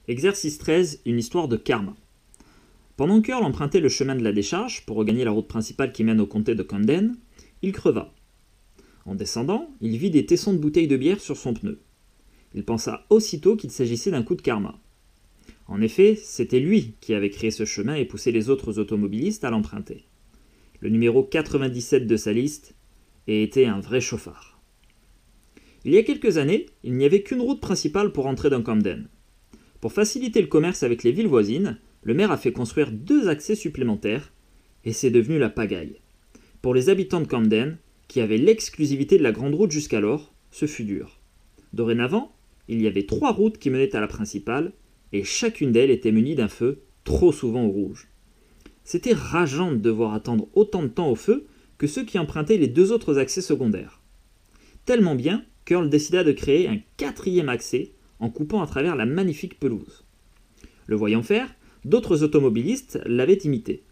Exercice 13, une histoire de karma. Pendant qu'Earl empruntait le chemin de la décharge pour regagner la route principale qui mène au comté de Camden, il creva. En descendant, il vit des tessons de bouteilles de bière sur son pneu. Il pensa aussitôt qu'il s'agissait d'un coup de karma. En effet, c'était lui qui avait créé ce chemin et poussé les autres automobilistes à l'emprunter. Le numéro 97 de sa liste était un vrai chauffard. Il y a quelques années, il n'y avait qu'une route principale pour entrer dans Camden. Pour faciliter le commerce avec les villes voisines, le maire a fait construire 2 accès supplémentaires et c'est devenu la pagaille. Pour les habitants de Camden, qui avaient l'exclusivité de la grande route jusqu'alors, ce fut dur. Dorénavant, il y avait 3 routes qui menaient à la principale et chacune d'elles était munie d'un feu, trop souvent au rouge. C'était rageant de devoir attendre autant de temps au feu que ceux qui empruntaient les 2 autres accès secondaires. Tellement bien qu'Earl décida de créer un 4e accès en coupant à travers la magnifique pelouse. Le voyant faire, d'autres automobilistes l'avaient imité.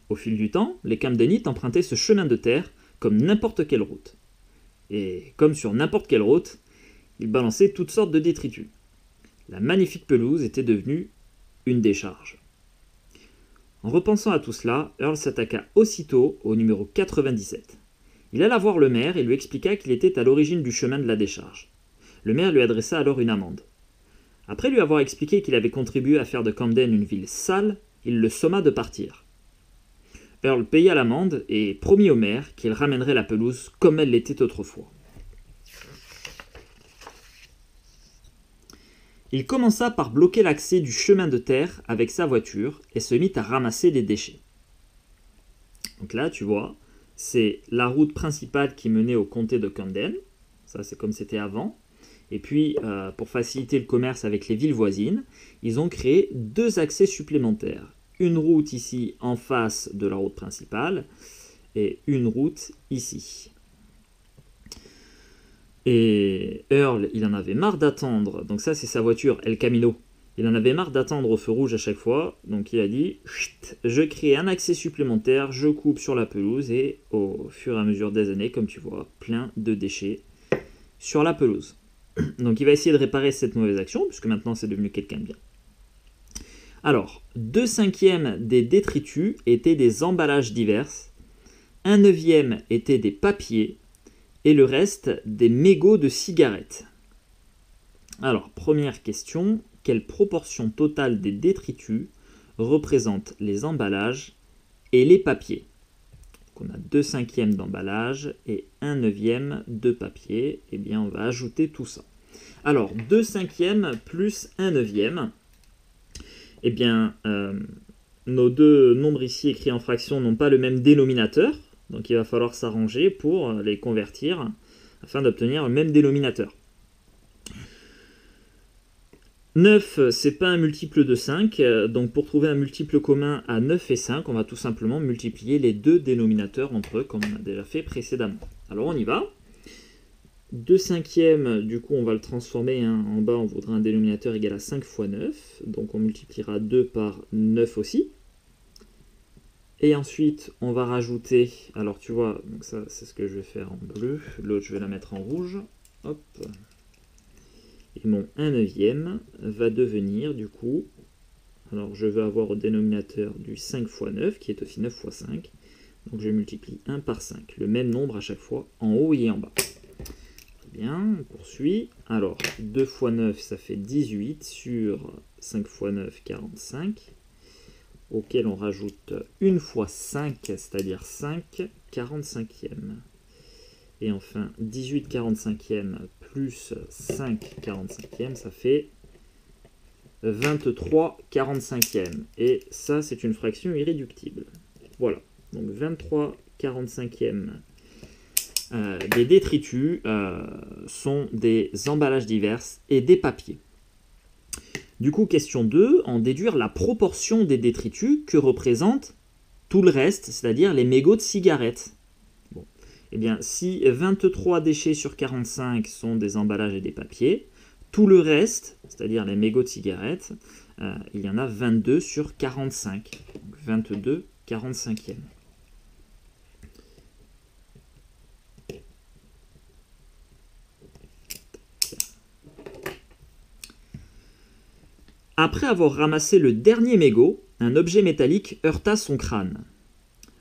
Au fil du temps, les Camdenites empruntaient ce chemin de terre comme n'importe quelle route. Et comme sur n'importe quelle route, ils balançaient toutes sortes de détritus. La magnifique pelouse était devenue une décharge. En repensant à tout cela, Earl s'attaqua aussitôt au numéro 97. Il alla voir le maire et lui expliqua qu'il était à l'origine du chemin de la décharge. Le maire lui adressa alors une amende. Après lui avoir expliqué qu'il avait contribué à faire de Camden une ville sale, il le somma de partir. Earl paya l'amende et promit au maire qu'il ramènerait la pelouse comme elle l'était autrefois. Il commença par bloquer l'accès du chemin de terre avec sa voiture et se mit à ramasser les déchets. Donc là, tu vois, c'est la route principale qui menait au comté de Camden. Ça, c'est comme c'était avant. Et puis, pour faciliter le commerce avec les villes voisines, ils ont créé 2 accès supplémentaires. Une route ici en face de la route principale et une route ici. Et Earl, il en avait marre d'attendre. Donc ça, c'est sa voiture, El Camino. Il en avait marre d'attendre au feu rouge à chaque fois. Donc il a dit, je crée un accès supplémentaire, je coupe sur la pelouse et au fur et à mesure des années, comme tu vois, plein de déchets sur la pelouse. Donc il va essayer de réparer cette mauvaise action, puisque maintenant c'est devenu quelqu'un de bien. Alors, 2/5 des détritus étaient des emballages divers, 1/9 étaient des papiers, et le reste des mégots de cigarettes. Alors, première question, quelle proportion totale des détritus représente les emballages et les papiers? Donc on a 2/5 d'emballage et 1/9 de papier. Eh bien, on va ajouter tout ça. Alors, 2/5 plus 1/9. Eh bien, nos 2 nombres ici écrits en fractions n'ont pas le même dénominateur. Donc il va falloir s'arranger pour les convertir afin d'obtenir le même dénominateur. 9, c'est pas un multiple de 5, donc pour trouver un multiple commun à 9 et 5, on va tout simplement multiplier les 2 dénominateurs entre eux, comme on a déjà fait précédemment. Alors on y va. 2/5, du coup on va le transformer, en bas on voudra un dénominateur égal à 5 fois 9, donc on multipliera 2 par 9 aussi. Et ensuite, on va rajouter, alors tu vois, donc ça c'est ce que je vais faire en bleu, l'autre je vais la mettre en rouge, hop. Et mon 1/9 va devenir du coup, alors je veux avoir au dénominateur du 5 fois 9, qui est aussi 9 fois 5, donc je multiplie 1 par 5, le même nombre à chaque fois, en haut et en bas. Très bien, on poursuit. Alors, 2 fois 9, ça fait 18, sur 5 fois 9, 45. Auquel on rajoute 1 fois 5, c'est-à-dire 5 45e. Et enfin, 18 45e plus 5 45e, ça fait 23 45e. Et ça, c'est une fraction irréductible. Voilà, donc 23 45e des détritus sont des emballages divers et des papiers. Du coup, question 2, en déduire la proportion des détritus que représente tout le reste, c'est-à-dire les mégots de cigarettes. Bon. Eh bien, si 23 déchets sur 45 sont des emballages et des papiers, tout le reste, c'est-à-dire les mégots de cigarettes, il y en a 22 sur 45. Donc 22 45e. Après avoir ramassé le dernier mégot, un objet métallique heurta son crâne.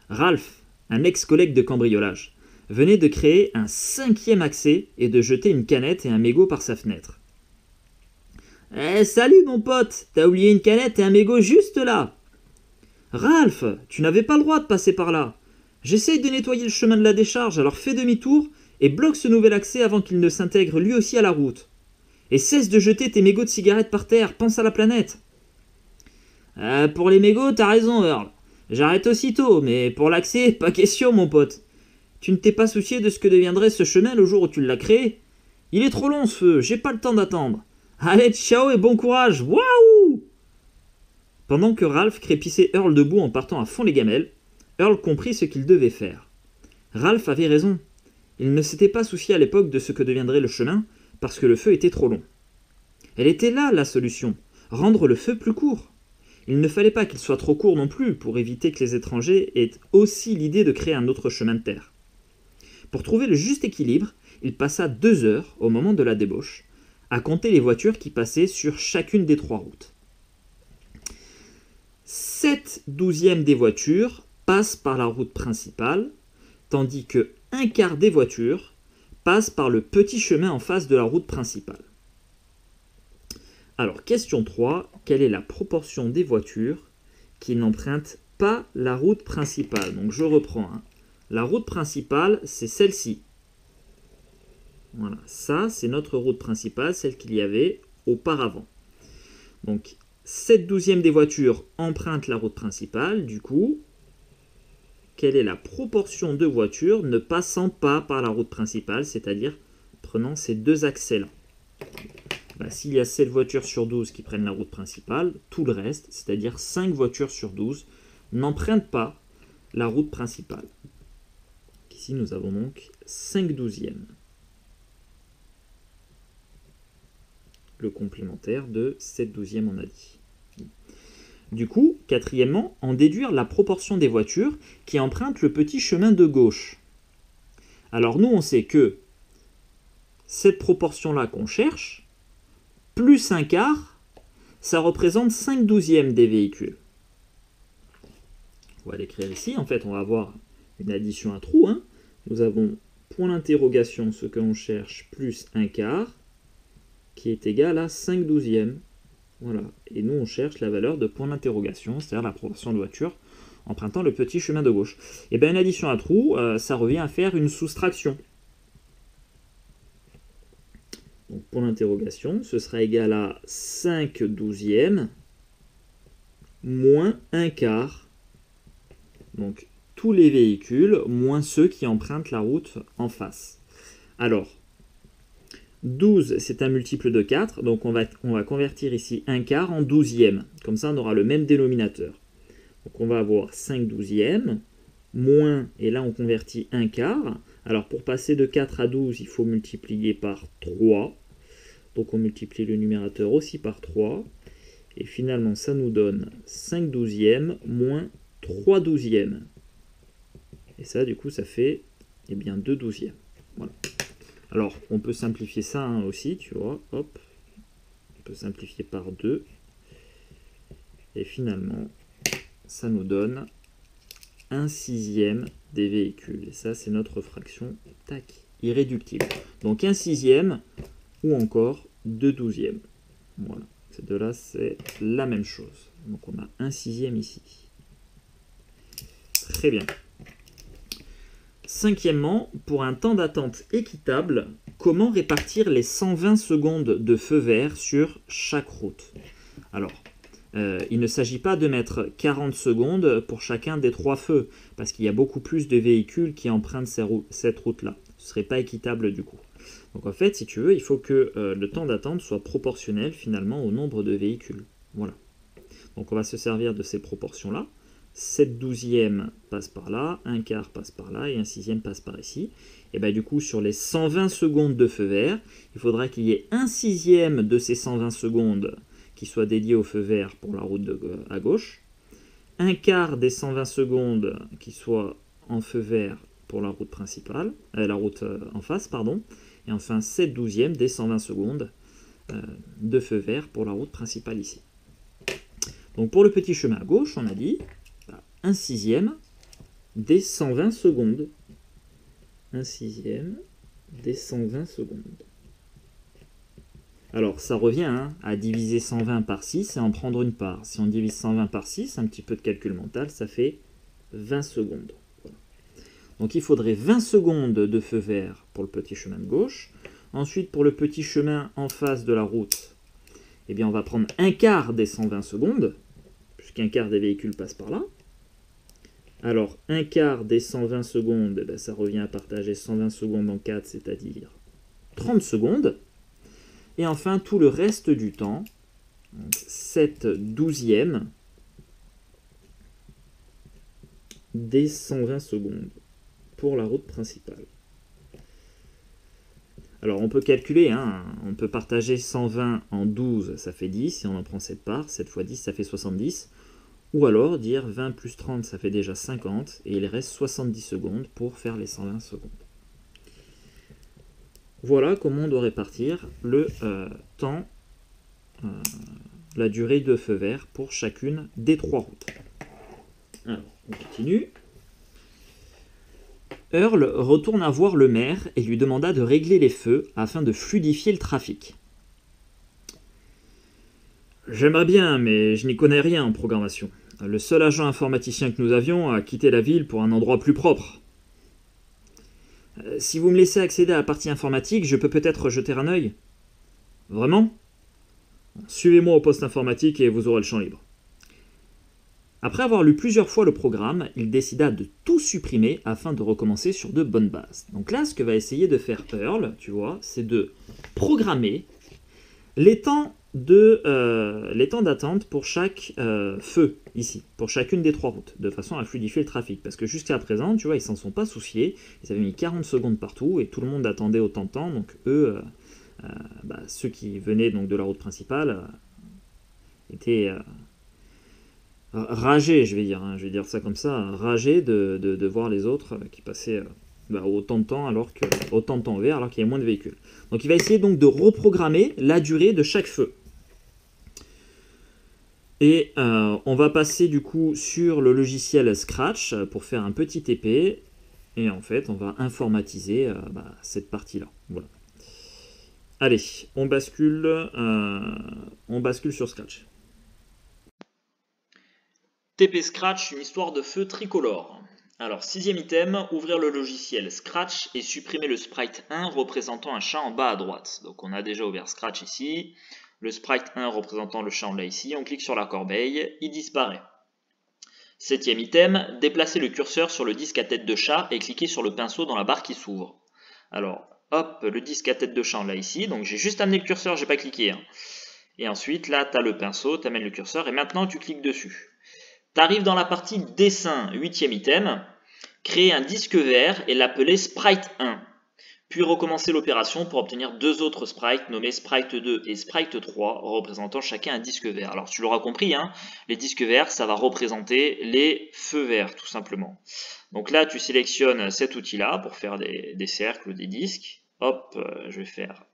Ralph, un ex-collègue de cambriolage, venait de créer un 5e accès et de jeter une canette et un mégot par sa fenêtre. « Salut mon pote, t'as oublié une canette et un mégot juste là !»« Ralph, tu n'avais pas le droit de passer par là. J'essaye de nettoyer le chemin de la décharge, alors fais demi-tour et bloque ce nouvel accès avant qu'il ne s'intègre lui aussi à la route. Et cesse de jeter tes mégots de cigarettes par terre, pense à la planète. » Pour les mégots, t'as raison, Earl. J'arrête aussitôt, mais pour l'accès, pas question, mon pote. Tu ne t'es pas soucié de ce que deviendrait ce chemin le jour où tu l'as créé? Il est trop long ce feu, j'ai pas le temps d'attendre. Allez, ciao et bon courage, waouh! Pendant que Ralph crépissait Earl debout en partant à fond les gamelles, Earl comprit ce qu'il devait faire. Ralph avait raison. Il ne s'était pas soucié à l'époque de ce que deviendrait le chemin, parce que le feu était trop long. Elle était là, la solution, rendre le feu plus court. Il ne fallait pas qu'il soit trop court non plus, pour éviter que les étrangers aient aussi l'idée de créer un autre chemin de terre. Pour trouver le juste équilibre, il passa 2 heures, au moment de la débauche, à compter les voitures qui passaient sur chacune des 3 routes. 7/12 des voitures passent par la route principale, tandis que 1/4 des voitures passent par le petit chemin en face de la route principale. Alors, question 3, quelle est la proportion des voitures qui n'empruntent pas la route principale? Donc, je reprends. La route principale, c'est celle-ci. Voilà, ça, c'est notre route principale, celle qu'il y avait auparavant. Donc, 7/12 des voitures empruntent la route principale. Du coup, quelle est la proportion de voitures ne passant pas par la route principale, c'est-à-dire prenant ces 2 accès-là? S'il y a 7 voitures sur 12 qui prennent la route principale, tout le reste, c'est-à-dire 5 voitures sur 12, n'empruntent pas la route principale. Ici, nous avons donc 5/12. Le complémentaire de 7/12, on a dit. Du coup, quatrièmement, en déduire la proportion des voitures qui empruntent le petit chemin de gauche. Alors nous, on sait que cette proportion-là qu'on cherche, plus 1/4, ça représente 5/12 des véhicules. On va l'écrire ici. En fait, on va avoir une addition à trous. Nous avons point d'interrogation, ce que l'on cherche, plus 1/4, qui est égal à 5/12. Voilà. Et nous, on cherche la valeur de point d'interrogation, c'est-à-dire la proportion de voitures empruntant le petit chemin de gauche. Et bien, une addition à trous, ça revient à faire une soustraction. Donc, point d'interrogation, ce sera égal à 5/12 moins 1/4. Donc, tous les véhicules, moins ceux qui empruntent la route en face. Alors, 12, c'est un multiple de 4, donc on va convertir ici 1/4 en 12e. Comme ça, on aura le même dénominateur. Donc on va avoir 5/12, moins, et là on convertit 1/4. Alors pour passer de 4 à 12, il faut multiplier par 3. Donc on multiplie le numérateur aussi par 3. Et finalement, ça nous donne 5/12 moins 3/12. Et ça, du coup, ça fait 2/12. Voilà. Alors, on peut simplifier ça aussi, tu vois. Hop. On peut simplifier par 2. Et finalement, ça nous donne 1/6 des véhicules. Et ça, c'est notre fraction, tac, irréductible. Donc 1/6 ou encore 2/12. Voilà. Ces deux-là, c'est la même chose. Donc on a 1/6 ici. Très bien. Cinquièmement, pour un temps d'attente équitable, comment répartir les 120 secondes de feu vert sur chaque route? Alors, il ne s'agit pas de mettre 40 secondes pour chacun des 3 feux, parce qu'il y a beaucoup plus de véhicules qui empruntent cette route-là. Ce ne serait pas équitable du coup. Donc en fait, si tu veux, il faut que le temps d'attente soit proportionnel finalement au nombre de véhicules. Voilà. Donc on va se servir de ces proportions-là. 7/12 passe par là, 1/4 passe par là et 1/6 passe par ici. Et bien du coup, sur les 120 secondes de feu vert, il faudra qu'il y ait 1/6 de ces 120 secondes qui soit dédié au feu vert pour la route à gauche, 1/4 des 120 secondes qui soit en feu vert pour la route principale, la route en face, pardon, et enfin 7/12 des 120 secondes de feu vert pour la route principale ici. Donc pour le petit chemin à gauche, on a dit 1/6 des 120 secondes. 1/6 des 120 secondes. Alors ça revient à diviser 120 par 6 et en prendre une part. Si on divise 120 par 6, un petit peu de calcul mental, ça fait 20 secondes. Voilà. Donc il faudrait 20 secondes de feu vert pour le petit chemin de gauche. Ensuite, pour le petit chemin en face de la route, eh bien, on va prendre un quart des 120 secondes, puisqu'un quart des véhicules passent par là. Alors, un quart des 120 secondes, eh bien, ça revient à partager 120 secondes en 4, c'est-à-dire 30 secondes. Et enfin, tout le reste du temps, 7/12 des 120 secondes pour la route principale. Alors on peut calculer, on peut partager 120 en 12, ça fait 10, et on en prend 7 parts, 7 fois 10, ça fait 70. Ou alors dire 20 plus 30, ça fait déjà 50, et il reste 70 secondes pour faire les 120 secondes. Voilà comment on doit répartir le temps, la durée de feu vert pour chacune des 3 routes. Alors, on continue. Earl retourna voir le maire et lui demanda de régler les feux afin de fluidifier le trafic. J'aimerais bien, mais je n'y connais rien en programmation. Le seul agent informaticien que nous avions a quitté la ville pour un endroit plus propre. Si vous me laissez accéder à la partie informatique, je peux peut-être jeter un œil. Vraiment ? Suivez-moi au poste informatique et vous aurez le champ libre. Après avoir lu plusieurs fois le programme, il décida de tout supprimer afin de recommencer sur de bonnes bases. Donc là, ce que va essayer de faire Earl, tu vois, c'est de programmer les temps d'attente pour chaque feu, ici, pour chacune des 3 routes, de façon à fluidifier le trafic. Parce que jusqu'à présent, tu vois, ils s'en sont pas souciés, ils avaient mis 40 secondes partout, et tout le monde attendait autant de temps, donc eux, ceux qui venaient donc de la route principale, étaient... ragé, je vais dire ça comme ça, ragé de voir les autres qui passaient autant de temps vert alors qu'il y a moins de véhicules. Donc il va essayer donc de reprogrammer la durée de chaque feu. Et on va passer du coup sur le logiciel Scratch pour faire un petit TP. Et en fait, on va informatiser cette partie-là. Voilà. Allez, on bascule sur Scratch. TP Scratch, une histoire de feu tricolore. Alors, 6e item, ouvrir le logiciel Scratch et supprimer le sprite 1 représentant un chat en bas à droite. Donc on a déjà ouvert Scratch ici, le sprite 1 représentant le chat on l'a ici, on clique sur la corbeille, il disparaît. 7e item, déplacer le curseur sur le disque à tête de chat et cliquer sur le pinceau dans la barre qui s'ouvre. Alors, hop, le disque à tête de chat on l'a ici, donc j'ai juste amené le curseur, j'ai pas cliqué. Et ensuite, là, tu as le pinceau, tu amènes le curseur et maintenant tu cliques dessus. Tu arrives dans la partie dessin, 8e item, créer un disque vert et l'appeler sprite 1, puis recommencer l'opération pour obtenir 2 autres sprites nommés sprite 2 et sprite 3, représentant chacun un disque vert. Alors tu l'auras compris, les disques verts, ça va représenter les feux verts, tout simplement. Donc là, tu sélectionnes cet outil-là pour faire des cercles ou des disques. Hop, je vais faire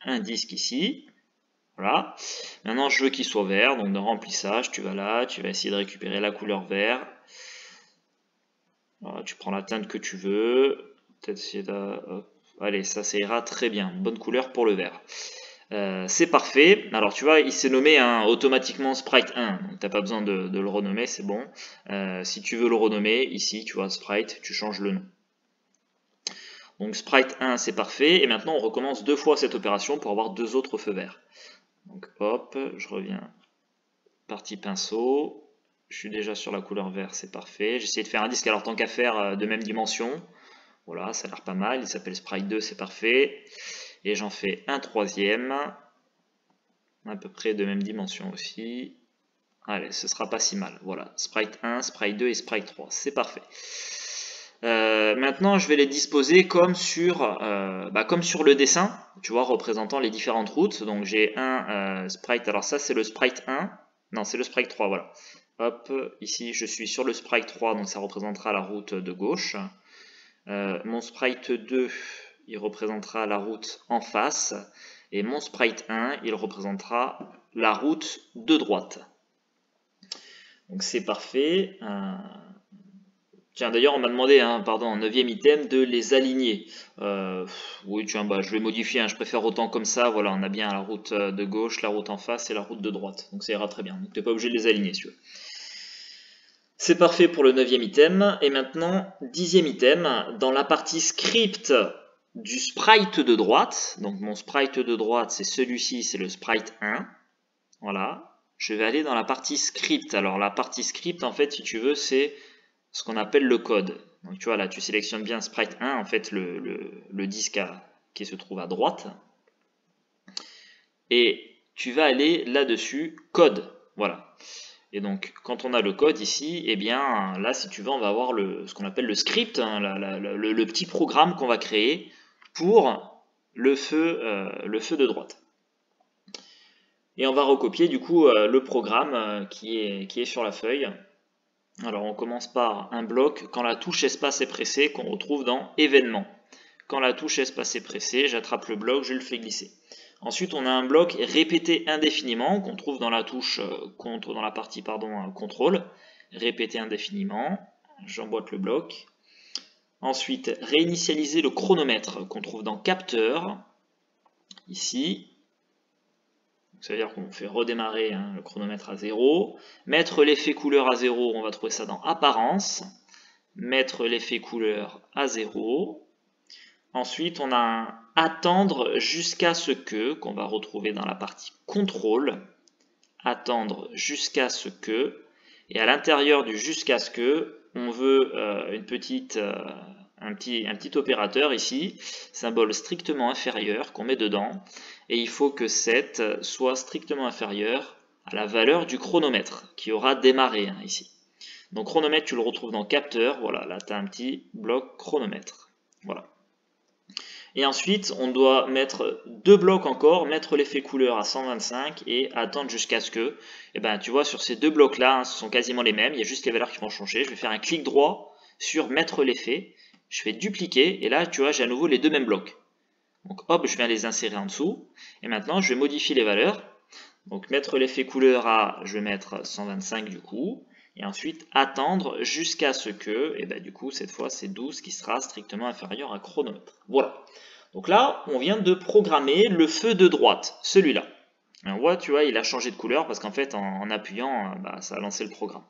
un disque ici. Voilà. Maintenant, je veux qu'il soit vert. Donc, dans remplissage, tu vas là, tu vas essayer de récupérer la couleur vert. Voilà, tu prends la teinte que tu veux. Peut-être essayer de... Hop. Allez, ça ira très bien. Bonne couleur pour le vert. C'est parfait. Alors, tu vois, il s'est nommé automatiquement Sprite 1. Donc, tu n'as pas besoin de le renommer, c'est bon. Si tu veux le renommer, ici, tu vois, Sprite, tu changes le nom. Donc, Sprite 1, c'est parfait. Et maintenant, on recommence 2 fois cette opération pour avoir 2 autres feux verts. Donc hop, je reviens, partie pinceau, je suis déjà sur la couleur vert, c'est parfait. J'essaie de faire un disque, alors tant qu'à faire de même dimension, voilà, ça a l'air pas mal, il s'appelle Sprite 2, c'est parfait. Et j'en fais un 3e, à peu près de même dimension aussi. Allez, ce sera pas si mal, voilà, Sprite 1, Sprite 2 et Sprite 3, c'est parfait. Maintenant, je vais les disposer comme sur le dessin, tu vois, représentant les différentes routes. Donc, j'ai un sprite. Alors, ça, c'est le sprite 1. Non, c'est le sprite 3, voilà. Hop, ici, je suis sur le sprite 3, donc ça représentera la route de gauche. Mon sprite 2, il représentera la route en face. Et mon sprite 1, il représentera la route de droite. Donc c'est parfait. Tiens, d'ailleurs, on m'a demandé, hein, pardon, en 9e item, de les aligner. Oui, tiens, bah, je vais modifier, hein, je préfère autant comme ça. Voilà, on a bien la route de gauche, la route en face et la route de droite. Donc ça ira très bien. Donc tu n'es pas obligé de les aligner, si tu veux. C'est parfait pour le 9e item. Et maintenant, 10e item, dans la partie script du sprite de droite. Donc mon sprite de droite, c'est celui-ci, c'est le sprite 1. Voilà. Je vais aller dans la partie script. Alors la partie script, en fait, si tu veux, c'est ce qu'on appelle le code. Donc tu vois là, tu sélectionnes bien sprite 1, en fait le disque qui se trouve à droite. Et tu vas aller là-dessus, code. Voilà. Et donc quand on a le code ici, eh bien là si tu veux, on va avoir ce qu'on appelle le script, hein, le petit programme qu'on va créer pour le feu de droite. Et on va recopier du coup le programme qui est sur la feuille. Alors on commence par un bloc quand la touche espace est pressée qu'on retrouve dans événements. Quand la touche espace est pressée, j'attrape le bloc, je le fais glisser. Ensuite on a un bloc répété indéfiniment qu'on trouve dans la touche dans la partie contrôle. Répéter indéfiniment, j'emboîte le bloc. Ensuite réinitialiser le chronomètre qu'on trouve dans capteur, ici. Ça veut dire qu'on fait redémarrer le chronomètre à 0. Mettre l'effet couleur à 0, on va trouver ça dans apparence. Mettre l'effet couleur à 0. Ensuite, on a un attendre jusqu'à ce que, qu'on va retrouver dans la partie contrôle. Attendre jusqu'à ce que. Et à l'intérieur du jusqu'à ce que, on veut un petit opérateur ici, symbole strictement inférieur qu'on met dedans. Et il faut que 7 soit strictement inférieur à la valeur du chronomètre qui aura démarré ici. Donc chronomètre, tu le retrouves dans capteur. Voilà, là tu as un petit bloc chronomètre. Voilà. Et ensuite, on doit mettre deux blocs encore, mettre l'effet couleur à 125 et attendre jusqu'à ce que, et ben, tu vois, sur ces deux blocs-là, ce sont quasiment les mêmes, il y a juste les valeurs qui vont changer. Je vais faire un clic droit sur mettre l'effet, je fais dupliquer, et là, tu vois, j'ai à nouveau les deux mêmes blocs. Donc hop, je viens les insérer en dessous, et maintenant, je vais modifier les valeurs. Donc mettre l'effet couleur à, je vais mettre 125 du coup, et ensuite attendre jusqu'à ce que, et ben du coup cette fois c'est 12 qui sera strictement inférieur à chronomètre. Voilà. Donc là, on vient de programmer le feu de droite, celui-là. On voit, tu vois, il a changé de couleur parce qu'en fait en appuyant, ça a lancé le programme.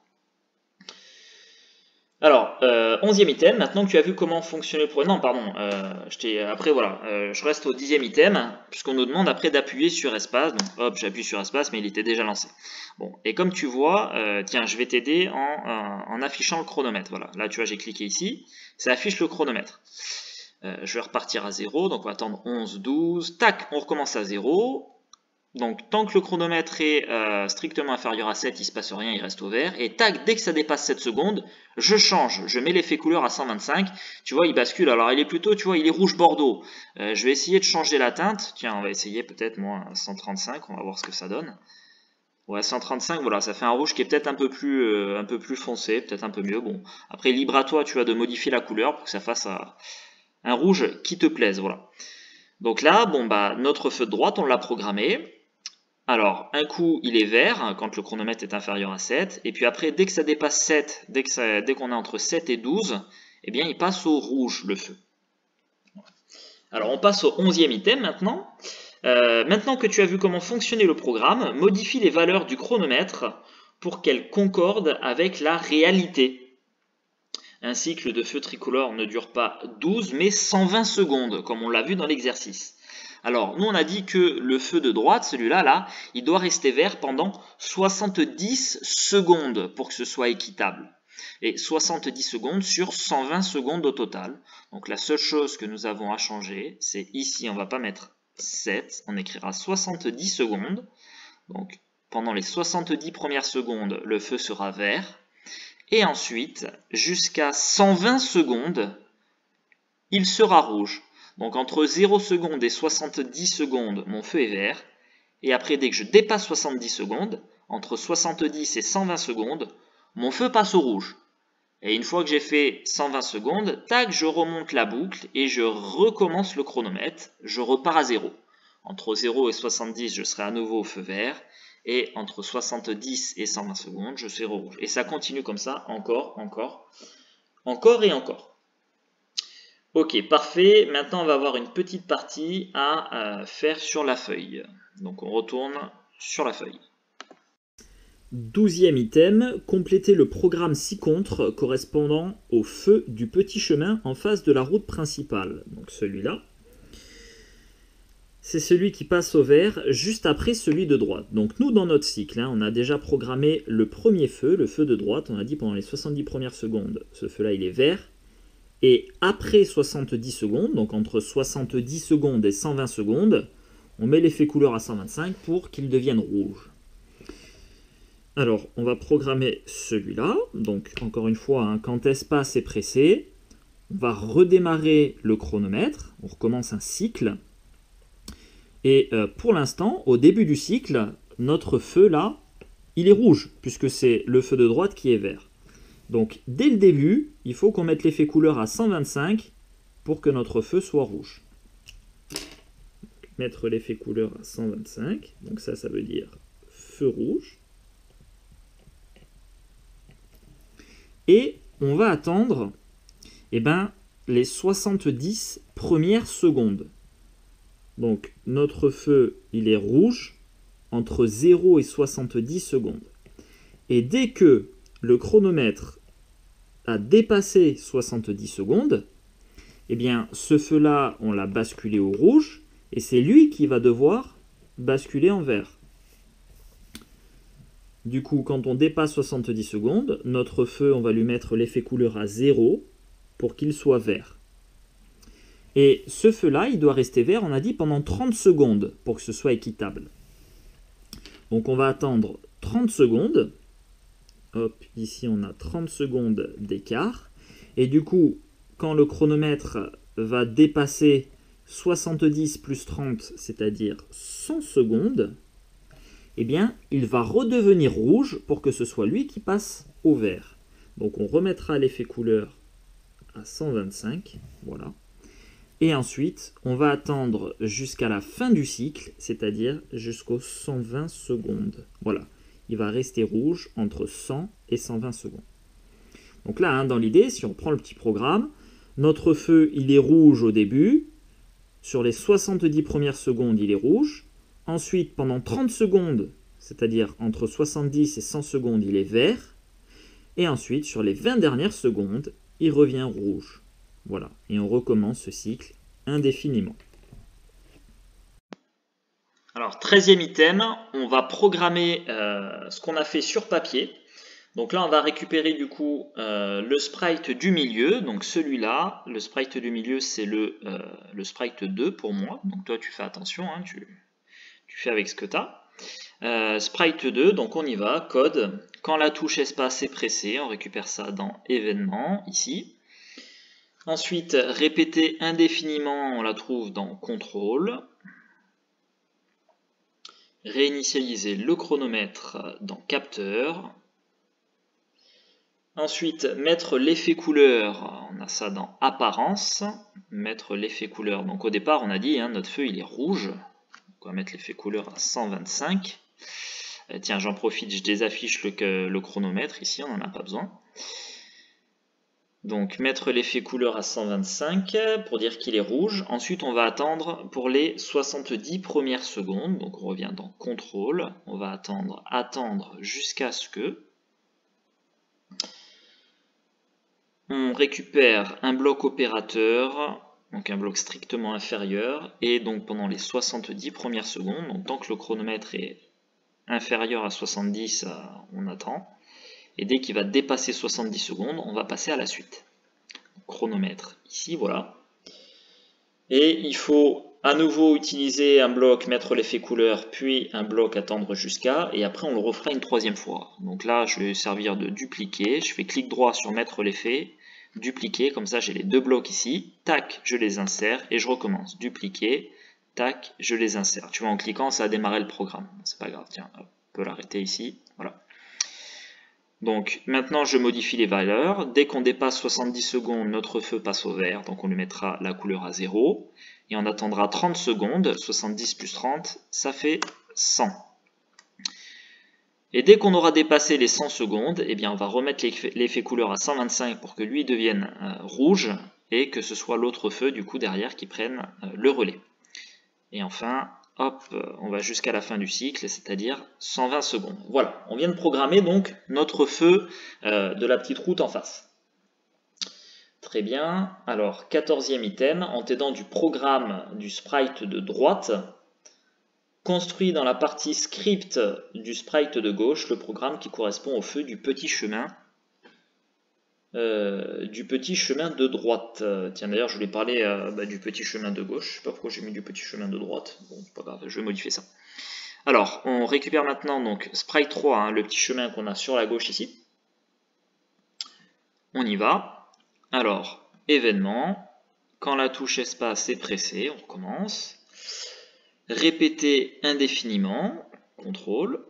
Alors, 11e item, maintenant que tu as vu comment fonctionnait le programme, non pardon, après voilà, je reste au 10e item, puisqu'on nous demande après d'appuyer sur espace, donc hop, j'appuie sur espace, mais il était déjà lancé. Bon, et comme tu vois, tiens, je vais t'aider en affichant le chronomètre, voilà, là tu vois, j'ai cliqué ici, ça affiche le chronomètre. Je vais repartir à 0, donc on va attendre 11, 12, tac, on recommence à 0. Donc tant que le chronomètre est strictement inférieur à 7, il ne se passe rien, il reste au vert. Et tac, dès que ça dépasse 7 secondes, je change, je mets l'effet couleur à 125. Tu vois, il bascule. Alors il est plutôt, tu vois, il est rouge bordeaux. Je vais essayer de changer la teinte. Tiens, on va essayer peut-être moi 135, on va voir ce que ça donne. Ouais, 135, voilà, ça fait un rouge qui est peut-être un peu plus foncé, peut-être un peu mieux. Bon, après libre à toi, tu as de modifier la couleur pour que ça fasse un rouge qui te plaise, voilà. Donc là, bon bah notre feu de droite, on l'a programmé. Alors, un coup, il est vert quand le chronomètre est inférieur à 7. Et puis après, dès que ça dépasse 7, dès qu'on est entre 7 et 12, eh bien, il passe au rouge, le feu. Alors, on passe au 11e item maintenant. Maintenant que tu as vu comment fonctionnait le programme, modifie les valeurs du chronomètre pour qu'elles concordent avec la réalité. Un cycle de feu tricolore ne dure pas 12, mais 120 secondes, comme on l'a vu dans l'exercice. Alors, nous on a dit que le feu de droite, celui-là, là, il doit rester vert pendant 70 secondes pour que ce soit équitable. Et 70 secondes sur 120 secondes au total. Donc la seule chose que nous avons à changer, c'est ici, on ne va pas mettre 7, on écrira 70 secondes. Donc pendant les 70 premières secondes, le feu sera vert. Et ensuite, jusqu'à 120 secondes, il sera rouge. Donc entre 0 secondes et 70 secondes, mon feu est vert. Et après, dès que je dépasse 70 secondes, entre 70 et 120 secondes, mon feu passe au rouge. Et une fois que j'ai fait 120 secondes, tac, je remonte la boucle et je recommence le chronomètre. Je repars à 0. Entre 0 et 70, je serai à nouveau au feu vert. Et entre 70 et 120 secondes, je serai au rouge. Et ça continue comme ça, encore et encore. Ok, parfait. Maintenant, on va avoir une petite partie à faire sur la feuille. Donc, on retourne sur la feuille. 12e item, compléter le programme ci-contre correspondant au feu du petit chemin en face de la route principale. Donc celui-là, c'est celui qui passe au vert juste après celui de droite. Donc nous, dans notre cycle, on a déjà programmé le premier feu, le feu de droite. On a dit pendant les 70 premières secondes, ce feu-là, il est vert. Et après 70 secondes, donc entre 70 secondes et 120 secondes, on met l'effet couleur à 125 pour qu'il devienne rouge. Alors, on va programmer celui-là. Donc, encore une fois, quand espace est pressé, on va redémarrer le chronomètre. On recommence un cycle. Et pour l'instant, au début du cycle, notre feu, là, il est rouge, puisque c'est le feu de droite qui est vert. Donc, dès le début, il faut qu'on mette l'effet couleur à 125 pour que notre feu soit rouge. Mettre l'effet couleur à 125. Donc ça veut dire feu rouge. Et on va attendre les 70 premières secondes. Donc notre feu, il est rouge entre 0 et 70 secondes. Et dès que le chronomètre a dépassé 70 secondes, ce feu-là, on l'a basculé au rouge, et c'est lui qui va devoir basculer en vert. Du coup, quand on dépasse 70 secondes, notre feu, on va lui mettre l'effet couleur à 0 pour qu'il soit vert. Et ce feu-là, il doit rester vert, on a dit, pendant 30 secondes pour que ce soit équitable. Donc on va attendre 30 secondes. Hop, ici on a 30 secondes d'écart. Et du coup, quand le chronomètre va dépasser 70 plus 30, c'est-à-dire 100 secondes, il va redevenir rouge pour que ce soit lui qui passe au vert. Donc on remettra l'effet couleur à 125, voilà. Et ensuite, on va attendre jusqu'à la fin du cycle, c'est-à-dire jusqu'aux 120 secondes. Voilà, il va rester rouge entre 100 et 120 secondes. Donc là, dans l'idée, si on prend le petit programme, notre feu, il est rouge au début. Sur les 70 premières secondes, il est rouge. Ensuite, pendant 30 secondes, c'est-à-dire entre 70 et 100 secondes, il est vert. Et ensuite, sur les 20 dernières secondes, il revient rouge. Voilà, et on recommence ce cycle indéfiniment. Alors, 13e item, on va programmer ce qu'on a fait sur papier. Donc là, on va récupérer du coup le sprite du milieu. Donc celui-là, le sprite du milieu, c'est le sprite 2 pour moi. Donc toi, tu fais attention, tu fais avec ce que tu as. Sprite 2, donc on y va, code. Quand la touche espace est pressée, on récupère ça dans événements, ici. Ensuite, répéter indéfiniment, on la trouve dans contrôle. Réinitialiser le chronomètre dans capteur. Ensuite, mettre l'effet couleur, on a ça dans apparence. Mettre l'effet couleur, donc au départ on a dit, notre feu il est rouge. Donc on va mettre l'effet couleur à 125. Tiens, j'en profite, je désaffiche le chronomètre ici, on n'en a pas besoin. Donc mettre l'effet couleur à 125 pour dire qu'il est rouge. Ensuite on va attendre pour les 70 premières secondes. Donc on revient dans contrôle. On va attendre jusqu'à ce que on récupère un bloc opérateur, donc un bloc strictement inférieur, et donc pendant les 70 premières secondes, donc tant que le chronomètre est inférieur à 70, on attend, et dès qu'il va dépasser 70 secondes, on va passer à la suite. Chronomètre, ici, voilà. Et il faut à nouveau utiliser un bloc, mettre l'effet couleur, puis un bloc attendre jusqu'à, et après on le refera une troisième fois. Donc là, je vais servir de dupliquer, je fais clic droit sur mettre l'effet, dupliquer, comme ça j'ai les deux blocs ici, tac, je les insère, et je recommence, dupliquer, tac, je les insère. Tu vois, en cliquant, ça a démarré le programme, c'est pas grave, tiens, on peut l'arrêter ici, voilà. Donc maintenant je modifie les valeurs, dès qu'on dépasse 70 secondes, notre feu passe au vert, donc on lui mettra la couleur à 0, et on attendra 30 secondes, 70 plus 30, ça fait 100. Et dès qu'on aura dépassé les 100 secondes, eh bien on va remettre l'effet couleur à 125 pour que lui devienne rouge et que ce soit l'autre feu du coup derrière qui prenne le relais. Et enfin, hop, on va jusqu'à la fin du cycle, c'est-à-dire 120 secondes. Voilà, on vient de programmer donc notre feu de la petite route en face. Très bien, alors 14e item, en t'aidant du programme du sprite de droite, construit dans la partie script du sprite de gauche le programme qui correspond au feu du petit chemin de droite. Tiens, d'ailleurs, je voulais parler du petit chemin de gauche. Je sais pas pourquoi j'ai mis du petit chemin de droite. Bon, c'est pas grave, je vais modifier ça. Alors, on récupère maintenant donc sprite 3, hein, le petit chemin qu'on a sur la gauche ici. On y va. Alors, événement. Quand la touche espace est pressée, on recommence. Répéter indéfiniment. Contrôle.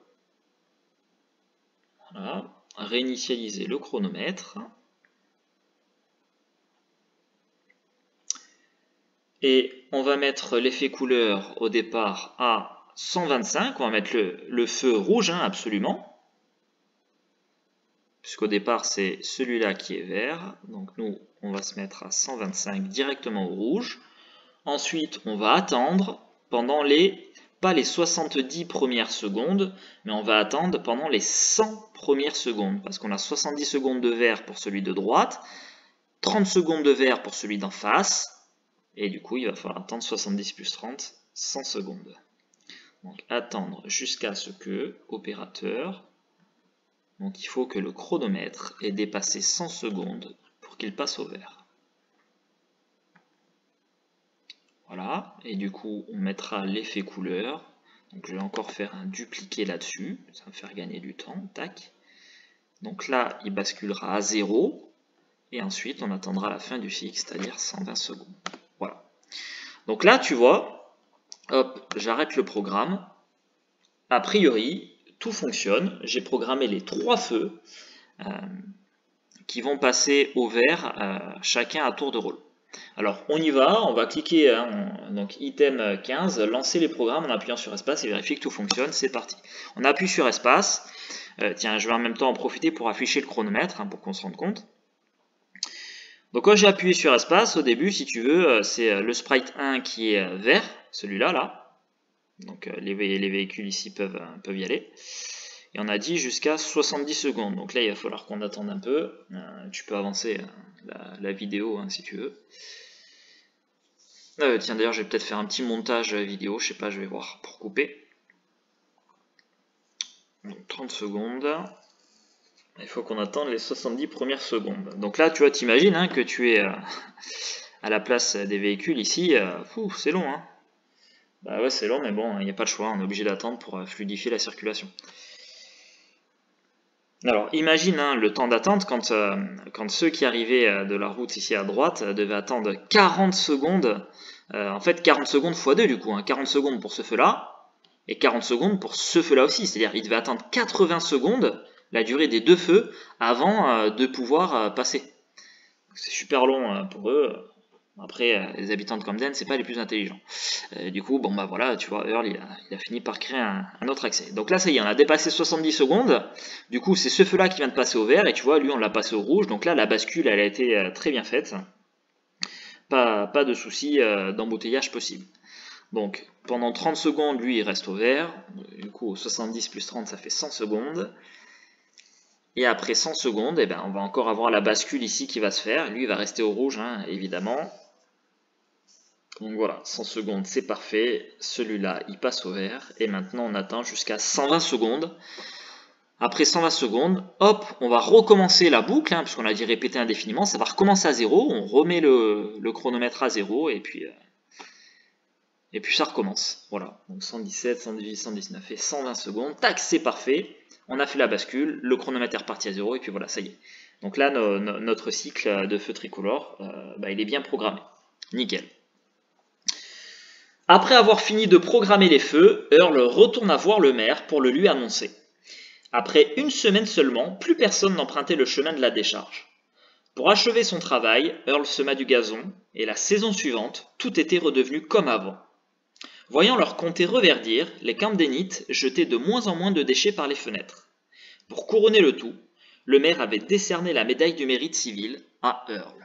Voilà. Réinitialiser le chronomètre. Et on va mettre l'effet couleur au départ à 125. On va mettre le feu rouge, hein, absolument. Puisqu'au départ, c'est celui-là qui est vert. Donc nous, on va se mettre à 125 directement au rouge. Ensuite, on va attendre pendant pas les 70 premières secondes, mais on va attendre pendant les 100 premières secondes. Parce qu'on a 70 secondes de vert pour celui de droite, 30 secondes de vert pour celui d'en face. Et du coup, il va falloir attendre 70 plus 30, 100 secondes. Donc attendre jusqu'à ce que, opérateur, donc il faut que le chronomètre ait dépassé 100 secondes pour qu'il passe au vert. Voilà, et du coup on mettra l'effet couleur. Donc je vais encore faire un dupliqué là-dessus, ça va me faire gagner du temps, tac. Donc là il basculera à 0, et ensuite on attendra la fin du cycle, c'est-à-dire 120 secondes. Voilà. Donc là tu vois, hop, j'arrête le programme. A priori, tout fonctionne. J'ai programmé les 3 feux qui vont passer au vert, chacun à tour de rôle. Alors, on y va, on va cliquer, donc item 15, lancer les programmes en appuyant sur espace et vérifier que tout fonctionne. C'est parti. On appuie sur espace. Tiens, je vais en même temps en profiter pour afficher le chronomètre, pour qu'on se rende compte. Donc, quand j'ai appuyé sur espace, au début, si tu veux, c'est le sprite 1 qui est vert, celui-là, là. Donc les véhicules ici peuvent y aller. Et on a dit jusqu'à 70 secondes. Donc là, il va falloir qu'on attende un peu. Tu peux avancer la vidéo si tu veux. Tiens, d'ailleurs, je vais peut-être faire un petit montage vidéo. Je sais pas, je vais voir pour couper. Donc 30 secondes. Il faut qu'on attende les 70 premières secondes. Donc là, tu vois, t'imagines que tu es à la place des véhicules ici. C'est long, hein. Bah ouais, c'est long, mais bon, il n'y a pas le choix, on est obligé d'attendre pour fluidifier la circulation. Alors, imagine le temps d'attente quand ceux qui arrivaient de la route ici à droite devaient attendre 40 secondes. En fait, 40 secondes x 2 du coup, 40 secondes pour ce feu-là, et 40 secondes pour ce feu-là aussi. C'est-à-dire qu'ils devaient attendre 80 secondes, la durée des 2 feux, avant de pouvoir passer. C'est super long pour eux. Après, les habitants de Camden, c'est pas les plus intelligents. Du coup, bon bah voilà, tu vois, Earl, il a fini par créer un autre accès. Donc là, ça y est, on a dépassé 70 secondes. Du coup, c'est ce feu-là qui vient de passer au vert, et tu vois, lui, on l'a passé au rouge. Donc là, la bascule, elle a été très bien faite. Pas de souci d'embouteillage possible. Donc, pendant 30 secondes, lui, il reste au vert. Du coup, 70 plus 30, ça fait 100 secondes. Et après 100 secondes, eh ben, on va encore avoir la bascule ici qui va se faire. Lui, il va rester au rouge, évidemment. Donc voilà, 100 secondes, c'est parfait. Celui-là, il passe au vert. Et maintenant, on attend jusqu'à 120 secondes. Après 120 secondes, hop, on va recommencer la boucle, puisqu'on a dit répéter indéfiniment. Ça va recommencer à 0. On remet le chronomètre à 0. Et puis ça recommence. Voilà, donc 117, 118, 119 et 120 secondes. Tac, c'est parfait. On a fait la bascule. Le chronomètre est reparti à 0. Et puis voilà, ça y est. Donc là, notre cycle de feu tricolore, il est bien programmé. Nickel. Après avoir fini de programmer les feux, Earl retourna voir le maire pour le lui annoncer. Après une semaine seulement, plus personne n'empruntait le chemin de la décharge. Pour achever son travail, Earl sema du gazon, et la saison suivante, tout était redevenu comme avant. Voyant leur comté reverdir, les Camdenites jetaient de moins en moins de déchets par les fenêtres. Pour couronner le tout, le maire avait décerné la médaille du mérite civil à Earl.